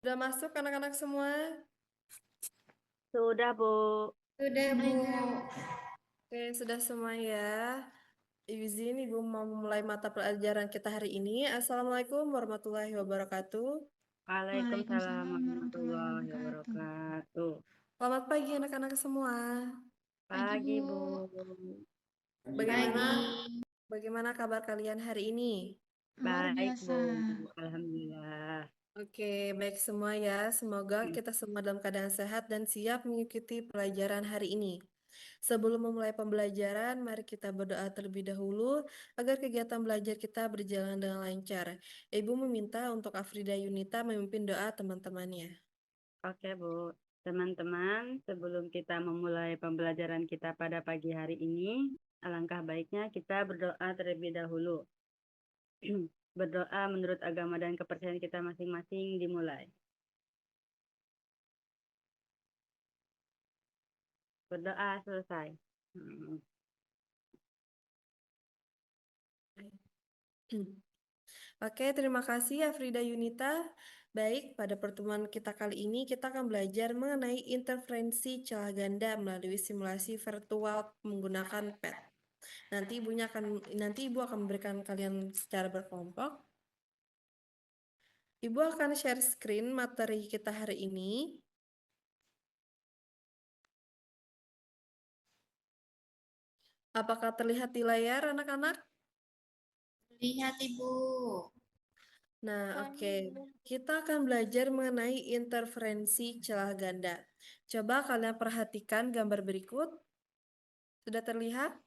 Udah masuk anak-anak semua? Sudah, Bu. Sudah, Bu. Oke, sudah semua ya. Izin Ibu mau memulai mata pelajaran kita hari ini. Assalamualaikum warahmatullahi wabarakatuh. Waalaikumsalam Waalaikumsalam warahmatullahi warahmatullahi wabarakatuh. wabarakatuh. Selamat pagi anak-anak semua. Pagi, Pagi, Bu. Bu. Bagaimana Pagi. bagaimana kabar kalian hari ini? Luar Baik, biasa. Bu. Alhamdulillah. Oke, baik semua ya. Semoga kita semua dalam keadaan sehat dan siap mengikuti pelajaran hari ini. Sebelum memulai pembelajaran, mari kita berdoa terlebih dahulu agar kegiatan belajar kita berjalan dengan lancar. Ibu meminta untuk Afrida Yunita memimpin doa teman-temannya. Oke, Bu. Teman-teman, sebelum kita memulai pembelajaran kita pada pagi hari ini, alangkah baiknya kita berdoa terlebih dahulu. Berdoa menurut agama dan kepercayaan kita masing-masing dimulai. Berdoa selesai. Oke, terima kasih Afrida Yunita. Baik, pada pertemuan kita kali ini kita akan belajar mengenai interferensi celah ganda melalui simulasi virtual menggunakan PET. Nanti Ibu akan memberikan kalian secara berkelompok. Ibu akan share screen materi kita hari ini. Apakah terlihat di layar anak-anak? Lihat, Ibu. Nah, oke. Kita akan belajar mengenai interferensi celah ganda. Coba kalian perhatikan gambar berikut. Sudah terlihat?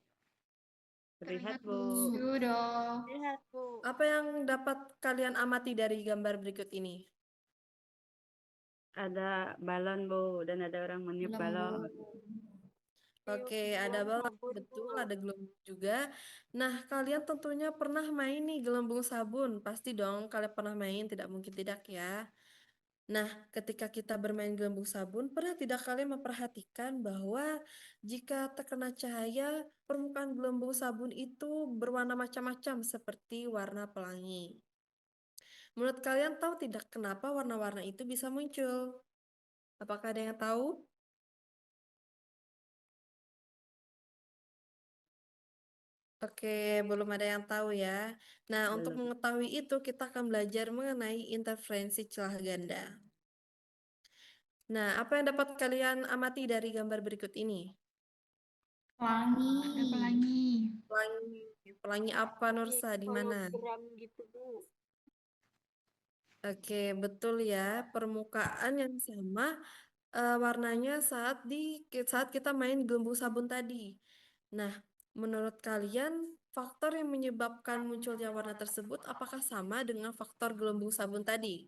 Terlihat, Bu. Sudah. Terlihat, Bu. Apa yang dapat kalian amati dari gambar berikut ini? Ada balon, Bu, dan ada orang meniup balon. Oke, ada balon, betul, ada gelembung juga. Nah, kalian tentunya pernah main nih gelembung sabun. Pasti dong kalian pernah main, tidak mungkin tidak ya. Nah, ketika kita bermain gelembung sabun, pernah tidak kalian memperhatikan bahwa jika terkena cahaya, permukaan gelembung sabun itu berwarna macam-macam seperti warna pelangi. Menurut kalian tahu tidak kenapa warna-warna itu bisa muncul? Apakah ada yang tahu? Oke, belum ada yang tahu ya. Nah, untuk Belum. mengetahui itu, kita akan belajar mengenai interferensi celah ganda. Nah, apa yang dapat kalian amati dari gambar berikut ini? Pelangi. Ada pelangi. Pelangi, pelangi apa, Nursa? Di mana? Hologram gitu, Bu. Oke, betul ya. Permukaan yang sama warnanya saat kita main gelembung sabun tadi. Nah, menurut kalian faktor yang menyebabkan munculnya warna tersebut apakah sama dengan faktor gelembung sabun tadi?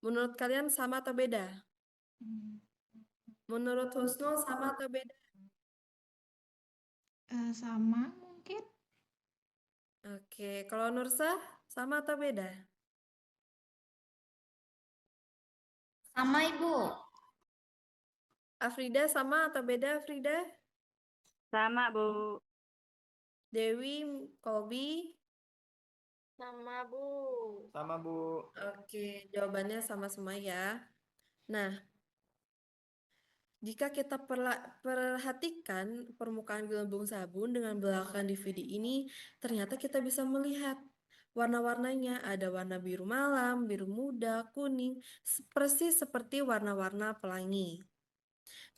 Menurut kalian sama atau beda? Hmm. Menurut Husnul sama atau beda? Sama mungkin. Oke, kalau Nursa sama atau beda? Sama, Ibu. Afrida sama atau beda Afrida? Sama, Bu. Dewi, Kolbi? Sama, Bu. Sama, Bu. Oke, jawabannya sama semua ya. Nah, jika kita perhatikan permukaan gelembung sabun dengan belakang DVD ini, ternyata kita bisa melihat warna-warnanya. Ada warna biru malam, biru muda, kuning, persis seperti warna-warna pelangi.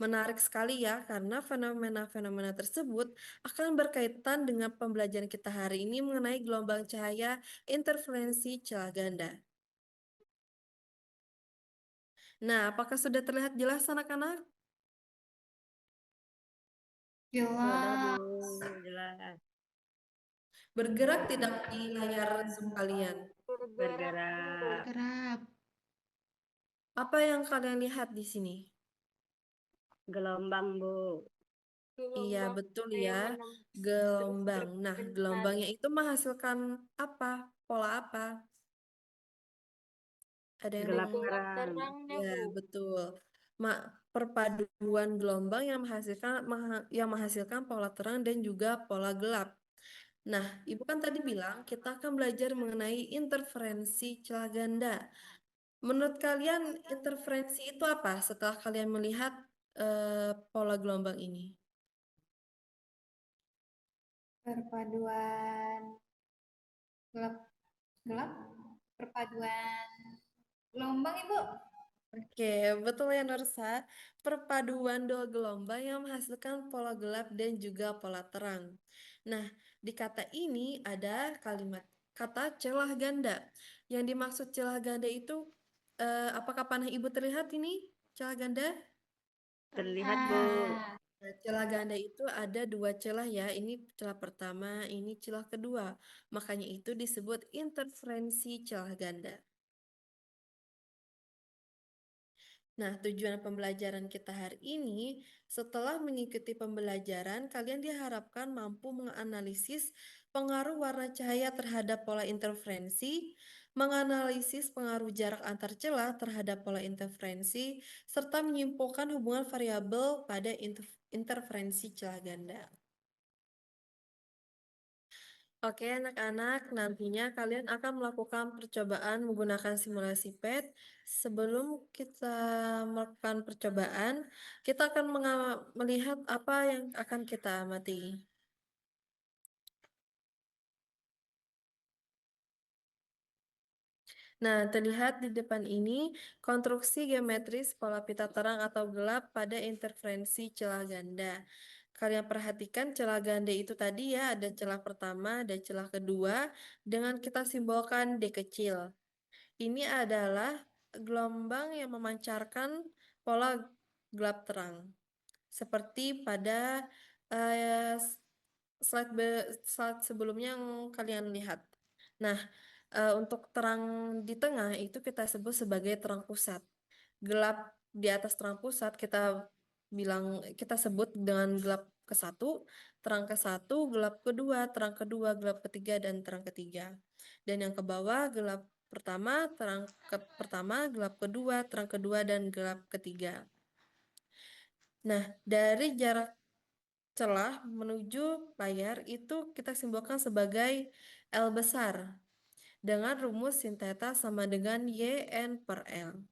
Menarik sekali ya, karena fenomena-fenomena tersebut akan berkaitan dengan pembelajaran kita hari ini mengenai gelombang cahaya interferensi celah ganda. Nah, apakah sudah terlihat jelas anak-anak? Sudah, Bu. Jelas. Jelas. Bergerak tidak di layar Zoom kalian? Bergerak. Gerak. Apa yang kalian lihat di sini? Gelombang, Bu. Iya, betul ya. Gelombang. Nah, gelombangnya itu menghasilkan apa? Pola apa? Ada yang Gelap tahu? terang. Ya, betul. Ma Perpaduan gelombang yang yang menghasilkan pola terang dan juga pola gelap. Nah, Ibu kan tadi bilang kita akan belajar mengenai interferensi celah ganda. Menurut kalian interferensi itu apa setelah kalian melihat pola gelombang ini? Perpaduan gelap gelap. Perpaduan gelombang, Ibu. Oke, betul ya Nursa. Perpaduan dua gelombang yang menghasilkan pola gelap dan juga pola terang. Nah, di kata ini ada kalimat kata celah ganda. Yang dimaksud celah ganda itu, apakah panah Ibu terlihat ini celah ganda? Terlihat, Bu. Nah, celah ganda itu ada dua celah ya. Ini celah pertama, ini celah kedua. Makanya itu disebut interferensi celah ganda. Nah, tujuan pembelajaran kita hari ini, setelah mengikuti pembelajaran, kalian diharapkan mampu menganalisis pengaruh warna cahaya terhadap pola interferensi, menganalisis pengaruh jarak antar celah terhadap pola interferensi, serta menyimpulkan hubungan variabel pada interferensi celah ganda. Oke, anak-anak, nantinya kalian akan melakukan percobaan menggunakan simulasi PET. Sebelum kita melakukan percobaan, kita akan melihat apa yang akan kita amati. Nah, terlihat di depan ini konstruksi geometris pola pita terang atau gelap pada interferensi celah ganda. Kalian perhatikan celah ganda itu tadi ya, ada celah pertama, ada celah kedua, dengan kita simbolkan D kecil. Ini adalah gelombang yang memancarkan pola gelap terang. Seperti pada slide sebelumnya yang kalian lihat. Nah, untuk terang di tengah itu kita sebut sebagai terang pusat. Gelap di atas terang pusat kita sebut dengan gelap ke-1, terang ke-1, gelap kedua, terang kedua, gelap ketiga, dan terang ketiga. Dan yang ke bawah gelap pertama, pertama, gelap kedua, terang kedua, dan gelap ketiga. Nah, dari jarak celah menuju layar itu kita simbolkan sebagai L besar dengan rumus sin theta sama dengan YN per L.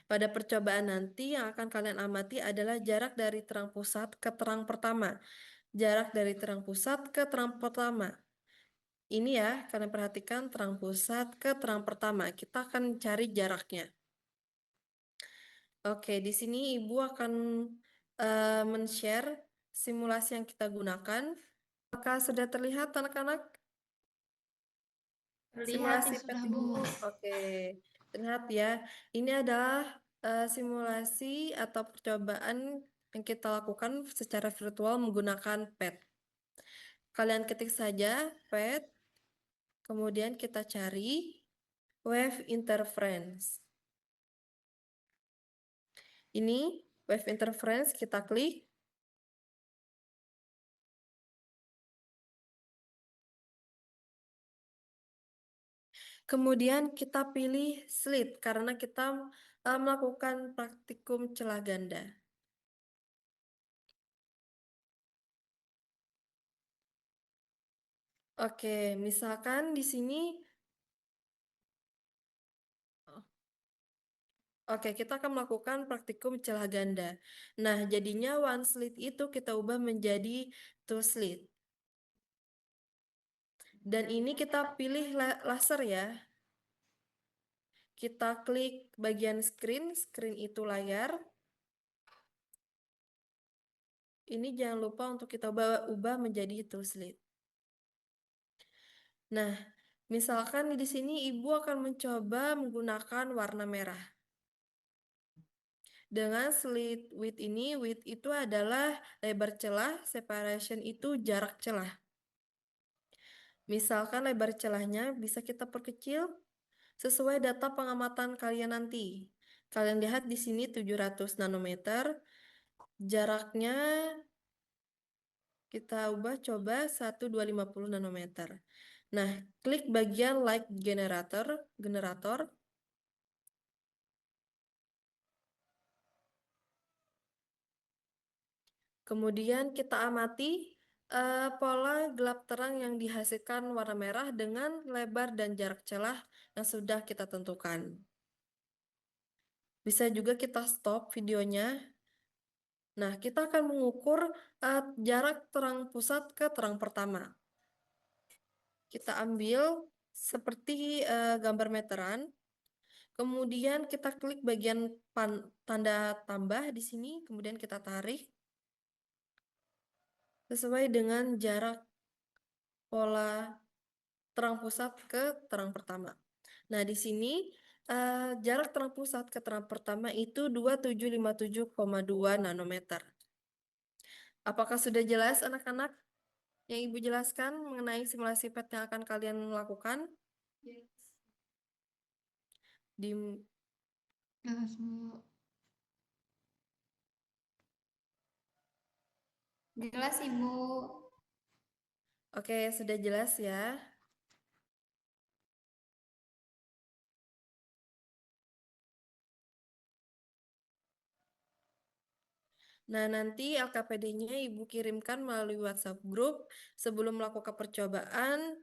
Pada percobaan nanti yang akan kalian amati adalah jarak dari terang pusat ke terang pertama. Jarak dari terang pusat ke terang pertama. Ini ya, kalian perhatikan terang pusat ke terang pertama. Kita akan cari jaraknya. Oke, di sini Ibu akan men-share simulasi yang kita gunakan. Apakah sudah terlihat anak-anak? Terlihat Simulasi sudah, PET Bu. Ibu. Oke, terlihat ya. Ini adalah simulasi atau percobaan yang kita lakukan secara virtual menggunakan PET. Kalian ketik saja PET, kemudian kita cari wave interference. Ini wave interference, kita klik. Kemudian kita pilih slit karena kita melakukan praktikum celah ganda. Oke, misalkan di sini, oke, kita akan melakukan praktikum celah ganda. Nah, jadinya one slit itu kita ubah menjadi two slit. Dan ini kita pilih laser ya. Kita klik bagian screen itu layar. Ini jangan lupa untuk kita ubah menjadi two slit. Nah, misalkan di sini Ibu akan mencoba menggunakan warna merah. Dengan slit width ini, width itu adalah lebar celah, separation itu jarak celah. Misalkan lebar celahnya bisa kita perkecil sesuai data pengamatan kalian nanti. Kalian lihat di sini 700 nanometer, jaraknya kita ubah coba 1250 nanometer. Nah, klik bagian light generator. Kemudian kita amati pola gelap terang yang dihasilkan warna merah dengan lebar dan jarak celah yang sudah kita tentukan. Bisa juga kita stop videonya. Nah, kita akan mengukur jarak terang pusat ke terang pertama. Kita ambil seperti gambar meteran. Kemudian kita klik bagian tanda tambah di sini, kemudian kita tarik sesuai dengan jarak pola terang pusat ke terang pertama. Nah, di sini jarak terang pusat ke terang pertama itu 2757,2 nanometer. Apakah sudah jelas anak-anak yang Ibu jelaskan mengenai simulasi PET yang akan kalian lakukan? Di Jelas, Bu. Jelas, Ibu. Oke, sudah jelas ya. Nah, nanti LKPD-nya Ibu kirimkan melalui WhatsApp group sebelum melakukan percobaan.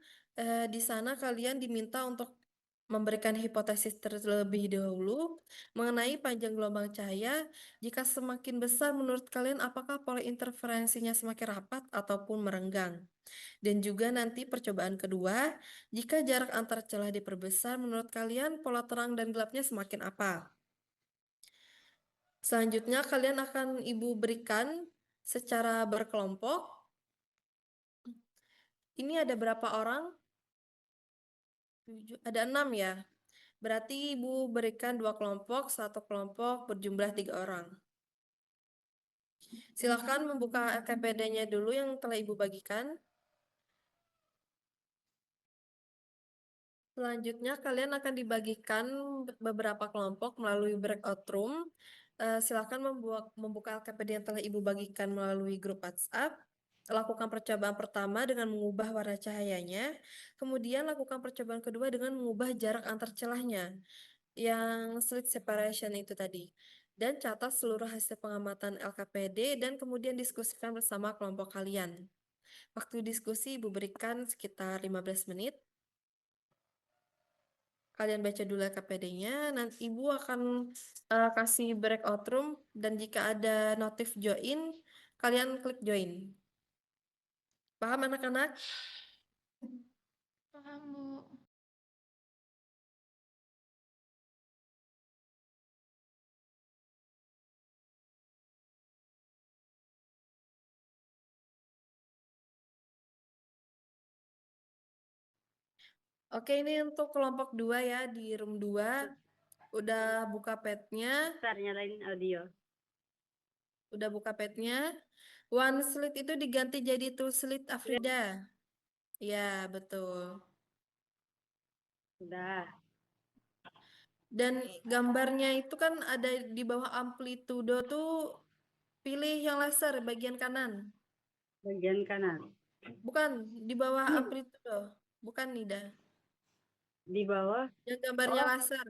Di sana kalian diminta untuk memberikan hipotesis terlebih dahulu mengenai panjang gelombang cahaya. Jika semakin besar menurut kalian, apakah pola interferensinya semakin rapat ataupun merenggang? Dan juga nanti percobaan kedua, jika jarak antar celah diperbesar, menurut kalian pola terang dan gelapnya semakin apa? Selanjutnya kalian akan Ibu berikan secara berkelompok. Ini ada berapa orang? Ada 6 ya. Berarti Ibu berikan 2 kelompok, satu kelompok berjumlah 3 orang. Silakan membuka LKPD-nya dulu yang telah Ibu bagikan. Selanjutnya kalian akan dibagikan beberapa kelompok melalui breakout room. Silakan membuka LKPD yang telah Ibu bagikan melalui grup WhatsApp. Lakukan percobaan pertama dengan mengubah warna cahayanya. Kemudian lakukan percobaan kedua dengan mengubah jarak antar celahnya. Yang slit separation itu tadi. Dan catat seluruh hasil pengamatan LKPD dan kemudian diskusikan bersama kelompok kalian. Waktu diskusi Ibu berikan sekitar 15 menit. Kalian baca dulu KPD-nya, nanti Ibu akan kasih breakout room, dan jika ada notif join, kalian klik join. Paham anak-anak? Paham, Bu. Oke, ini untuk kelompok 2 ya, di room 2. Udah buka petnya, Bentar, nyalain audio. udah buka petnya. One slit itu diganti jadi two slit, Afrida. Ya, betul. Sudah. Dan gambarnya itu kan ada di bawah amplitudo tuh, pilih yang laser bagian kanan. Bagian kanan. Bukan, di bawah amplitudo. Bukan, Nida. Di bawah. Yang gambarnya Oh, laser.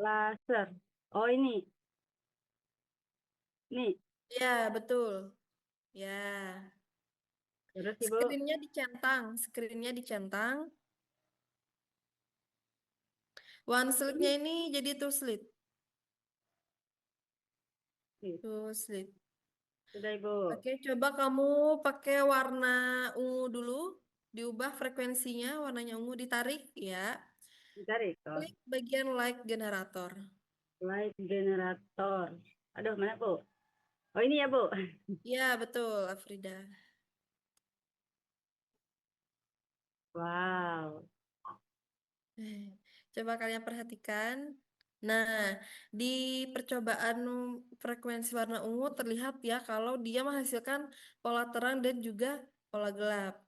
laser. Oh, ini. Nih. Ya, betul. Ya. Terus, Ibu. Screennya dicentang. One slitnya ini jadi two slit. Two slit. Sudah, Ibu. Oke, coba kamu pakai warna ungu dulu. Diubah frekuensinya, warnanya ungu, ditarik ya. Ditarik. Oh. Klik bagian light generator. Light generator. Aduh, mana, Bu? Oh, ini ya, Bu. Ya, betul, Afrida. Wow. Coba kalian perhatikan. Nah, di percobaan frekuensi warna ungu terlihat ya kalau dia menghasilkan pola terang dan juga pola gelap.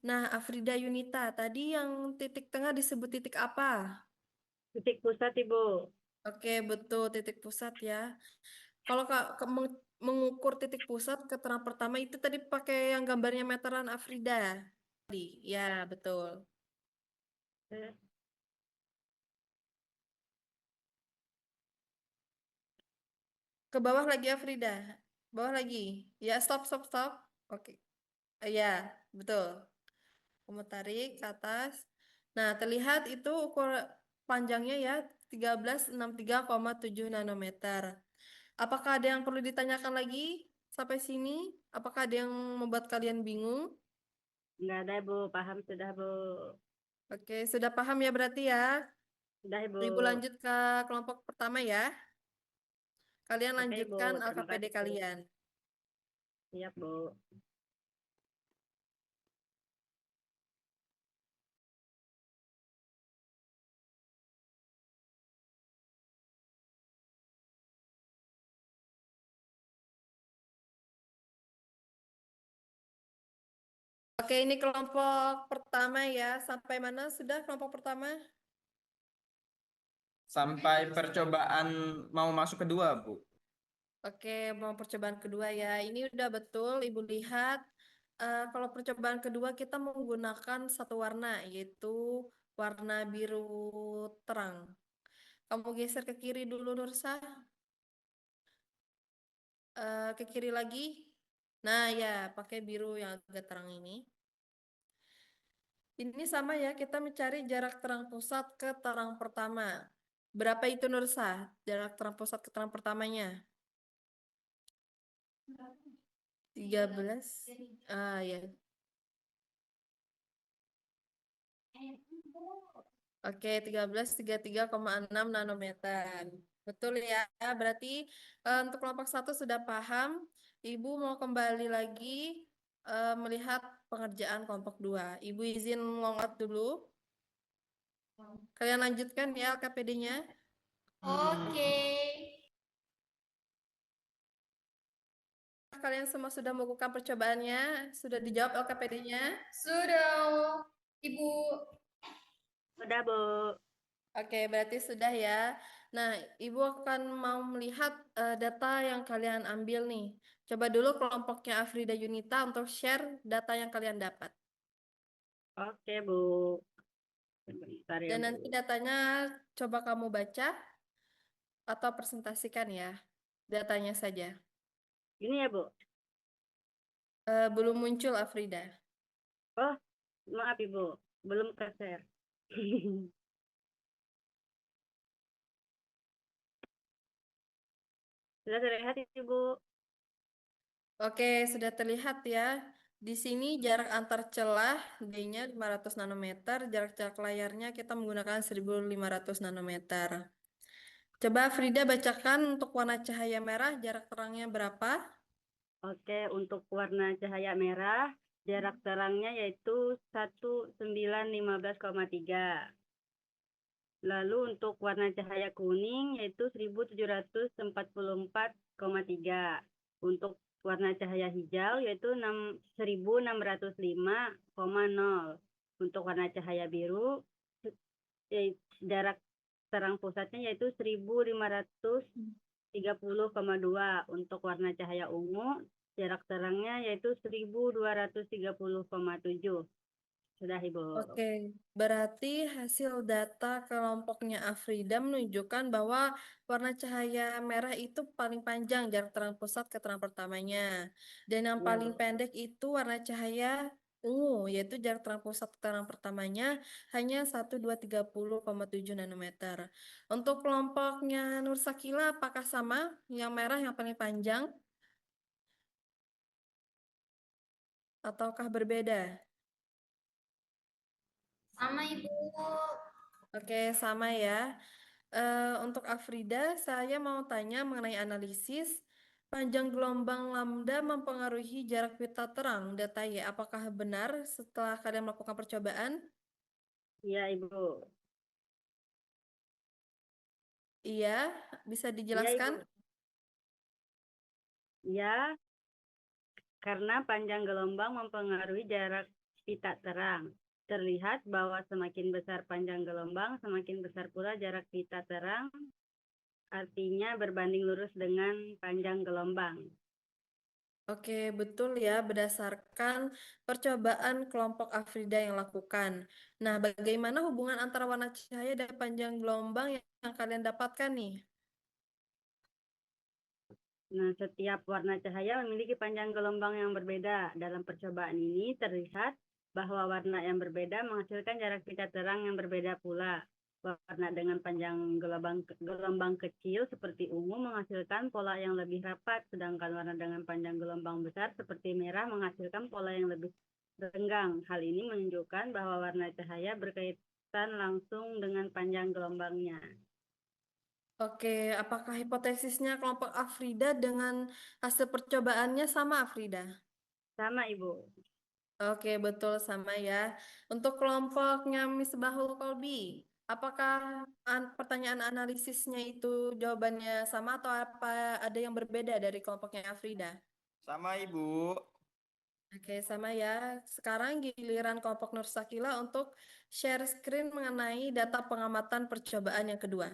Nah, Afrida Yunita, tadi yang titik tengah disebut titik apa? Titik pusat, Ibu. Oke, betul, titik pusat ya. Kalau mengukur titik pusat ke terang pertama itu tadi pakai yang gambarnya meteran, Afrida. Tadi, ya betul. Eh, Ke bawah lagi Afrida. Bawah lagi. Ya, stop, stop, stop. Oke. Ya, betul. Kamu tarik ke atas. Nah, terlihat itu ukur panjangnya ya 1363,7 nanometer. Apakah ada yang perlu ditanyakan lagi sampai sini? Apakah ada yang membuat kalian bingung? Enggak ada, Bu. Paham sudah, Bu. Oke, sudah paham ya berarti ya. Sudah, Ibu. Ibu lanjut ke kelompok pertama ya. Kalian Oke, Ibu. lanjutkan Terima LKPD kasih, Bu. kalian. Siap, Bu. Oke, ini kelompok pertama ya. Sampai mana sudah kelompok pertama? Sampai percobaan mau masuk kedua, Bu. Oke, mau percobaan kedua ya. Ini udah betul, Ibu lihat. Kalau percobaan kedua kita menggunakan satu warna, yaitu warna biru terang. Kamu geser ke kiri dulu, Nursa. Ke kiri lagi. Nah ya, pakai biru yang agak terang ini. Ini sama ya, kita mencari jarak terang pusat ke terang pertama. Berapa itu Nursa? Jarak terang pusat ke terang pertamanya? 13. Ah ya. Oke, 1333,6 nanometer. Betul ya. Berarti untuk kelompok satu sudah paham. Ibu mau kembali lagi melihat pengerjaan kelompok 2. Ibu izin longat dulu. Kalian lanjutkan ya LKPD-nya. Oke. Kalian semua sudah melakukan percobaannya, sudah dijawab LKPD-nya. Sudah, Ibu. Sudah, Bu. Oke, berarti sudah ya. Nah, Ibu akan mau melihat data yang kalian ambil nih. Coba dulu kelompoknya Afrida Yunita untuk share data yang kalian dapat. Oke, Bu. Sebentar ya, Dan Bu. nanti datanya coba kamu baca atau presentasikan ya. Datanya saja. Ini ya, Bu. Belum muncul Afrida. Oh, maaf, Ibu. Belum ke-share. Sudah terlihat, Ibu. Oke, sudah terlihat ya. Di sini jarak antar celah D-nya 500 nanometer, jarak layarnya kita menggunakan 1500 nanometer. Coba Frida bacakan untuk warna cahaya merah, jarak terangnya berapa? Oke, untuk warna cahaya merah, jarak terangnya yaitu 1915,3. Lalu untuk warna cahaya kuning yaitu 1744,3. Untuk warna cahaya hijau yaitu 1605,0. Untuk warna cahaya biru jarak terang pusatnya yaitu 1530,2. Untuk warna cahaya ungu jarak terangnya yaitu 1230,7. Sudah, Ibu. Oke, berarti hasil data kelompoknya Afrida menunjukkan bahwa warna cahaya merah itu paling panjang jarak terang pusat ke terang pertamanya. Dan yang Iya, paling Bu. pendek itu warna cahaya ungu, yaitu jarak terang pusat ke terang pertamanya hanya 1230,7 nanometer. Untuk kelompoknya Nur Sakila apakah sama? Yang merah yang paling panjang ataukah berbeda? Sama, Ibu. Oke, sama ya. Untuk Afrida, saya mau tanya mengenai analisis panjang gelombang lambda mempengaruhi jarak pita terang data Y. Apakah benar setelah kalian melakukan percobaan? Iya, Ibu. Iya, bisa Iya, dijelaskan? Ibu. Ya, karena panjang gelombang mempengaruhi jarak pita terang. Terlihat bahwa semakin besar panjang gelombang, semakin besar pula jarak pita terang, artinya berbanding lurus dengan panjang gelombang. Oke, betul ya, berdasarkan percobaan kelompok Afrida yang lakukan. Nah, bagaimana hubungan antara warna cahaya dan panjang gelombang yang kalian dapatkan nih? Nah, setiap warna cahaya memiliki panjang gelombang yang berbeda. Dalam percobaan ini terlihat bahwa warna yang berbeda menghasilkan jarak pita terang yang berbeda pula. Warna dengan panjang gelombang kecil seperti ungu menghasilkan pola yang lebih rapat, sedangkan warna dengan panjang gelombang besar seperti merah menghasilkan pola yang lebih renggang. Hal ini menunjukkan bahwa warna cahaya berkaitan langsung dengan panjang gelombangnya. Oke, apakah hipotesisnya kelompok Afrida dengan hasil percobaannya sama, Afrida? Sama, Ibu. Oke, betul sama ya. Untuk kelompoknya Misbahul Kolbi, apakah pertanyaan analisisnya itu jawabannya sama atau apa ada yang berbeda dari kelompoknya Afrida? Sama Ibu. Oke, sama ya. Sekarang giliran kelompok Nur Sakila untuk share screen mengenai data pengamatan percobaan yang kedua.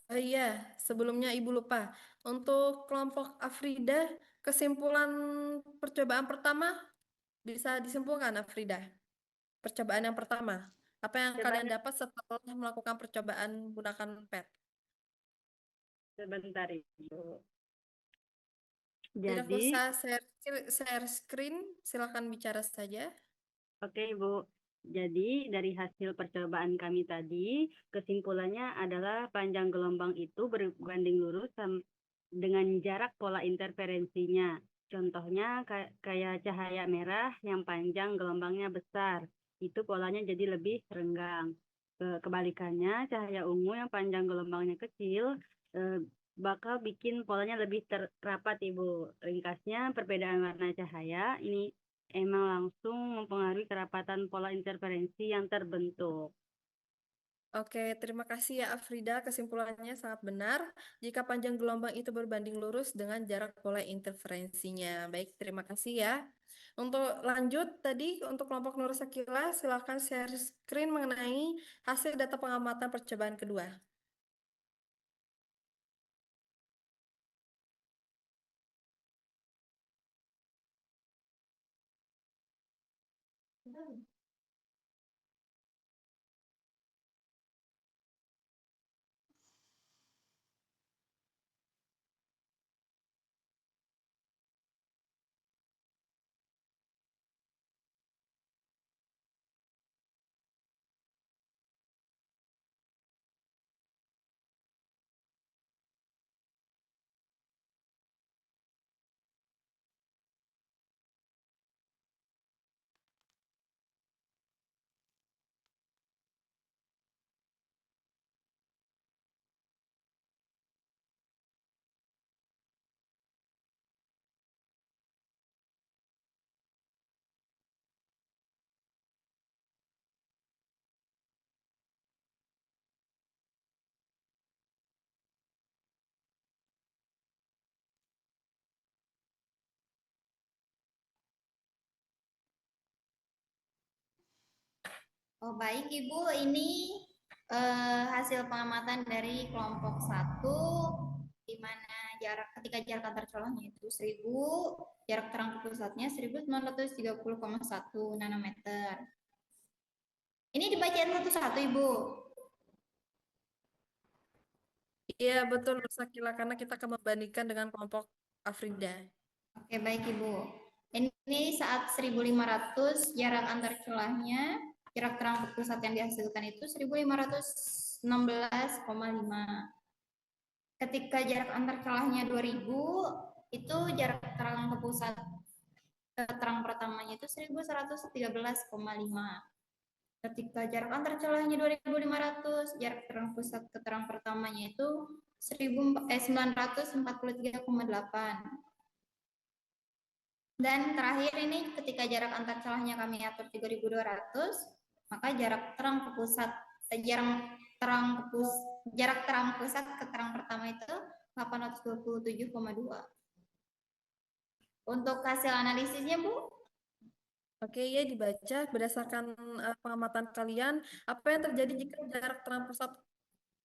Oh iya, sebelumnya Ibu lupa. Untuk kelompok Afrida, kesimpulan percobaan pertama bisa disimpulkan, Afrida. Percobaan yang pertama. Apa yang kalian Coba dapat setelah melakukan percobaan menggunakan pet? sebentar, Ibu. Tidak Jadi, usah share screen, silakan bicara saja. oke, Ibu. Jadi, dari hasil percobaan kami tadi, kesimpulannya adalah panjang gelombang itu berbanding lurus dengan jarak pola interferensinya. Contohnya kayak cahaya merah yang panjang gelombangnya besar. Itu polanya jadi lebih renggang. Kebalikannya, cahaya ungu yang panjang gelombangnya kecil eh, bakal bikin polanya lebih rapat, Ibu. Ringkasnya, perbedaan warna cahaya ini emang langsung mempengaruhi kerapatan pola interferensi yang terbentuk. Oke, terima kasih ya Afrida. Kesimpulannya sangat benar. Jika panjang gelombang itu berbanding lurus dengan jarak pola interferensinya. Baik, terima kasih ya. Untuk lanjut tadi untuk kelompok Nur Sakila, silakan share screen mengenai hasil data pengamatan percobaan kedua. Oh, baik Ibu, ini hasil pengamatan dari kelompok 1 di mana ketika jarak antar colongnya itu 1000, jarak terang ke pusatnya 1930,1 nanometer. Ini dibacain satu-satu Ibu. Iya, betul Nur Sakila, karena kita akan membandingkan dengan kelompok Afrida. Oke, baik Ibu. Ini saat 1500 jarak antar celahnya, jarak terang ke pusat yang dihasilkan itu 1516,5. Ketika jarak antar celahnya 2000, itu jarak terang ke pusat terang pertamanya itu 1113,5. Ketika jarak antar celahnya 2500, jarak terang pusat ke terang pertamanya itu 943,8. Dan terakhir ini ketika jarak antar celahnya kami atur 3200, maka jarak terang ke pusat jarak terang pusat ke terang pertama itu 827,2. Untuk hasil analisisnya, Bu? Oke, ya dibaca berdasarkan pengamatan kalian, apa yang terjadi jika jarak terang pusat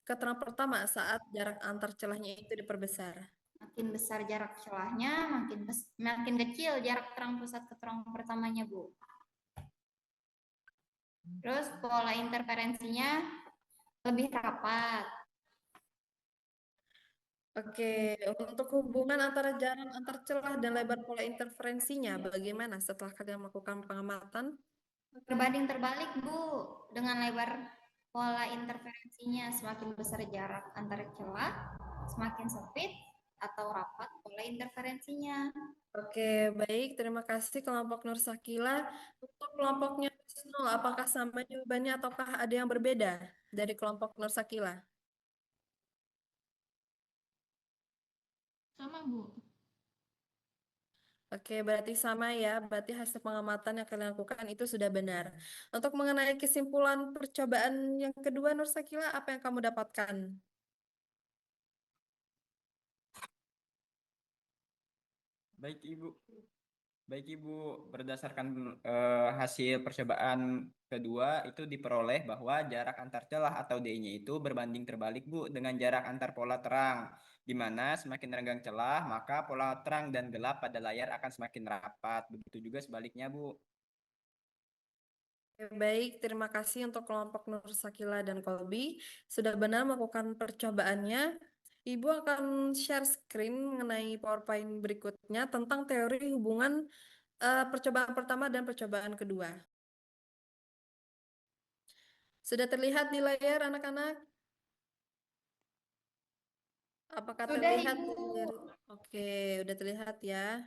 ke terang pertama saat jarak antar celahnya itu diperbesar? Makin besar jarak celahnya, makin kecil jarak terang pusat ke terang pertamanya, Bu. Terus pola interferensinya lebih rapat. Oke, untuk hubungan antara jarak antar celah dan lebar pola interferensinya, bagaimana setelah kalian melakukan pengamatan? Berbanding terbalik, Bu, dengan lebar pola interferensinya. Semakin besar jarak antar celah, semakin sempit atau rapat pola interferensinya. Oke, baik. Terima kasih kelompok Nur Sakila. Untuk kelompoknya Husnul, apakah sama jawabannya ataukah ada yang berbeda dari kelompok Nur Sakila? Sama, Bu. Oke, berarti sama ya. Berarti hasil pengamatan yang kalian lakukan itu sudah benar. Untuk mengenai kesimpulan percobaan yang kedua, Nur Sakila, apa yang kamu dapatkan? Baik, Ibu. Baik, Ibu. Berdasarkan hasil percobaan kedua itu diperoleh bahwa jarak antar celah atau D-nya itu berbanding terbalik, Bu, dengan jarak antar pola terang. Di mana semakin renggang celah, maka pola terang dan gelap pada layar akan semakin rapat. Begitu juga sebaliknya, Bu. Oke, baik, terima kasih untuk kelompok Nur Sakila dan Kolbi. Sudah benar melakukan percobaannya. Ibu akan share screen mengenai PowerPoint berikutnya tentang teori hubungan percobaan pertama dan percobaan kedua. Sudah terlihat di layar anak-anak? Apakah Sudah, terlihat Ibu. di layar? Oke, udah terlihat ya.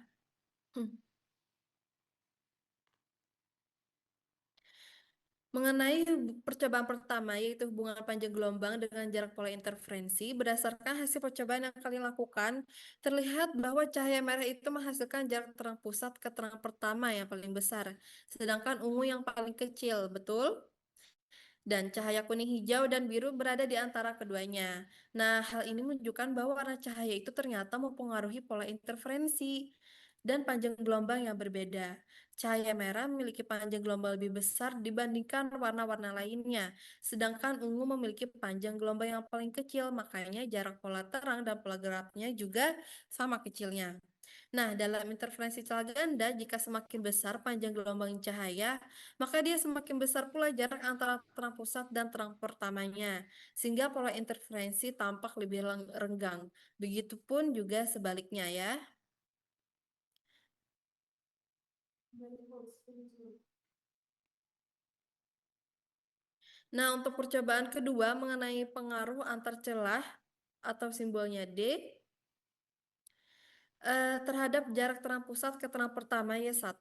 Mengenai percobaan pertama, yaitu hubungan panjang gelombang dengan jarak pola interferensi, berdasarkan hasil percobaan yang kalian lakukan, terlihat bahwa cahaya merah itu menghasilkan jarak terang pusat ke terang pertama yang paling besar, sedangkan ungu yang paling kecil, betul? Dan cahaya kuning, hijau, dan biru berada di antara keduanya. Nah, hal ini menunjukkan bahwa warna cahaya itu ternyata mempengaruhi pola interferensi dan panjang gelombang yang berbeda. Cahaya merah memiliki panjang gelombang lebih besar dibandingkan warna-warna lainnya, sedangkan ungu memiliki panjang gelombang yang paling kecil, makanya jarak pola terang dan pola gelapnya juga sama kecilnya. Nah, dalam interferensi celah ganda, jika semakin besar panjang gelombang cahaya, maka dia semakin besar pula jarak antara terang pusat dan terang pertamanya, sehingga pola interferensi tampak lebih renggang. Begitupun juga sebaliknya ya. Nah, untuk percobaan kedua mengenai pengaruh antar celah atau simbolnya D, terhadap jarak terang pusat ke terang pertama Y1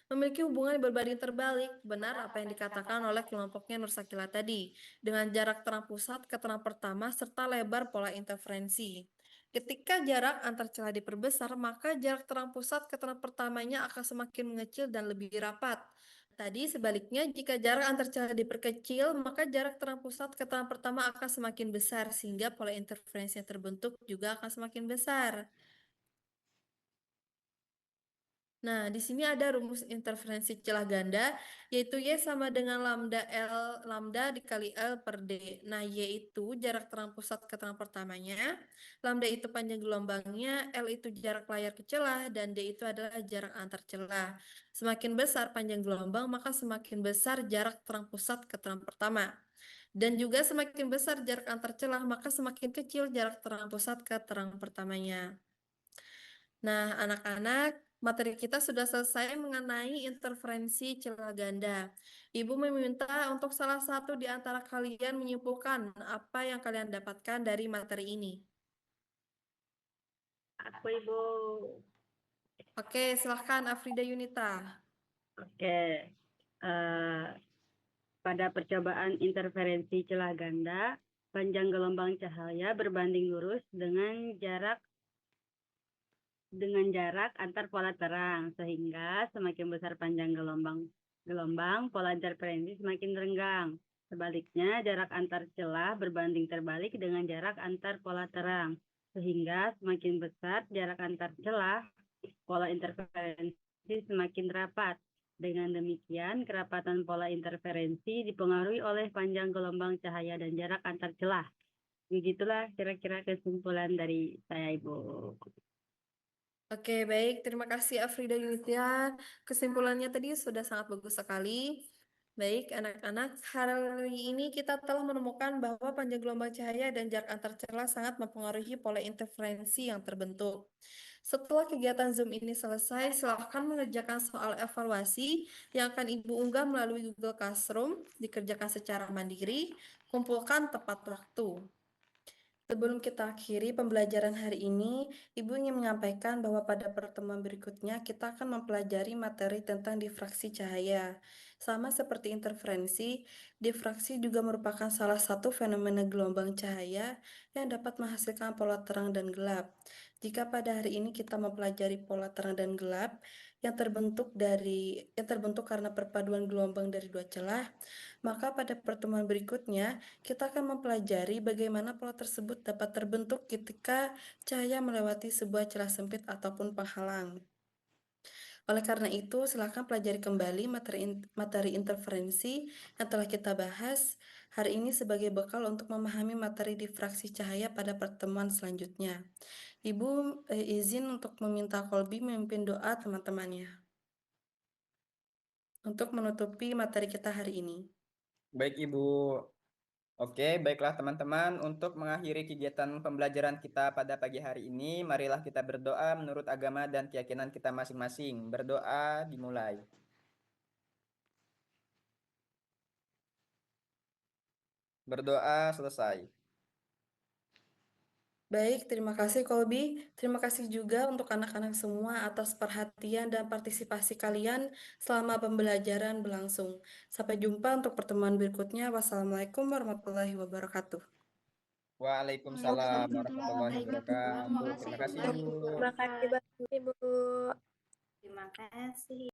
memiliki hubungan berbanding terbalik. Benar apa yang dikatakan oleh kelompoknya Nur Sakila tadi, dengan jarak terang pusat ke terang pertama serta lebar pola interferensi. Ketika jarak antar celah diperbesar, maka jarak terang pusat ke terang pertamanya akan semakin mengecil dan lebih rapat. Tadi sebaliknya, jika jarak antar celah diperkecil, maka jarak terang pusat ke terang pertama akan semakin besar, sehingga pola interferensi yang terbentuk juga akan semakin besar. Nah, di sini ada rumus interferensi celah ganda, yaitu Y sama dengan lambda L lambda dikali L per D. Nah, Y itu jarak terang pusat ke terang pertamanya, lambda itu panjang gelombangnya, L itu jarak layar ke celah, dan D itu adalah jarak antar celah. Semakin besar panjang gelombang, maka semakin besar jarak terang pusat ke terang pertama. Dan juga semakin besar jarak antar celah, maka semakin kecil jarak terang pusat ke terang pertamanya. Nah, anak-anak, materi kita sudah selesai mengenai interferensi celah ganda. Ibu meminta untuk salah satu di antara kalian menyimpulkan apa yang kalian dapatkan dari materi ini. Aku, Ibu. Oke, silahkan Afrida Yunita. Oke. Eh, pada percobaan interferensi celah ganda, panjang gelombang cahaya berbanding lurus dengan jarak antar pola terang, sehingga semakin besar panjang gelombang pola interferensi semakin renggang. Sebaliknya, jarak antar celah berbanding terbalik dengan jarak antar pola terang, sehingga semakin besar jarak antar celah, pola interferensi semakin rapat. Dengan demikian, kerapatan pola interferensi dipengaruhi oleh panjang gelombang cahaya dan jarak antar celah. Begitulah kira-kira kesimpulan dari saya, Ibu. Oke, baik. Terima kasih Afrida Yunita. Kesimpulannya tadi sudah sangat bagus sekali. Baik, anak-anak, hari ini kita telah menemukan bahwa panjang gelombang cahaya dan jarak antar celah sangat mempengaruhi pola interferensi yang terbentuk. Setelah kegiatan Zoom ini selesai, silahkan mengerjakan soal evaluasi yang akan Ibu unggah melalui Google Classroom, dikerjakan secara mandiri, kumpulkan tepat waktu. Sebelum kita akhiri pembelajaran hari ini, Ibu ingin menyampaikan bahwa pada pertemuan berikutnya kita akan mempelajari materi tentang difraksi cahaya. Sama seperti interferensi, difraksi juga merupakan salah satu fenomena gelombang cahaya yang dapat menghasilkan pola terang dan gelap. Jika pada hari ini kita mempelajari pola terang dan gelap yang terbentuk karena perpaduan gelombang dari dua celah, maka pada pertemuan berikutnya kita akan mempelajari bagaimana pola tersebut dapat terbentuk ketika cahaya melewati sebuah celah sempit ataupun penghalang. Oleh karena itu, silakan pelajari kembali materi interferensi yang telah kita bahas hari ini sebagai bekal untuk memahami materi difraksi cahaya pada pertemuan selanjutnya. Ibu izin untuk meminta Kolbi memimpin doa teman-temannya untuk menutupi materi kita hari ini. Baik, Ibu. Oke, baiklah teman-teman, untuk mengakhiri kegiatan pembelajaran kita pada pagi hari ini, marilah kita berdoa menurut agama dan keyakinan kita masing-masing. Berdoa dimulai. Berdoa selesai. Baik, terima kasih Kolbi. Terima kasih juga untuk anak-anak semua atas perhatian dan partisipasi kalian selama pembelajaran berlangsung. Sampai jumpa untuk pertemuan berikutnya. Wassalamualaikum warahmatullahi wabarakatuh. Waalaikumsalam warahmatullahi Terima wabarakatuh. kasih, Terima kasih, Bu. Bu. Terima kasih banyak Ibu. Terima kasih.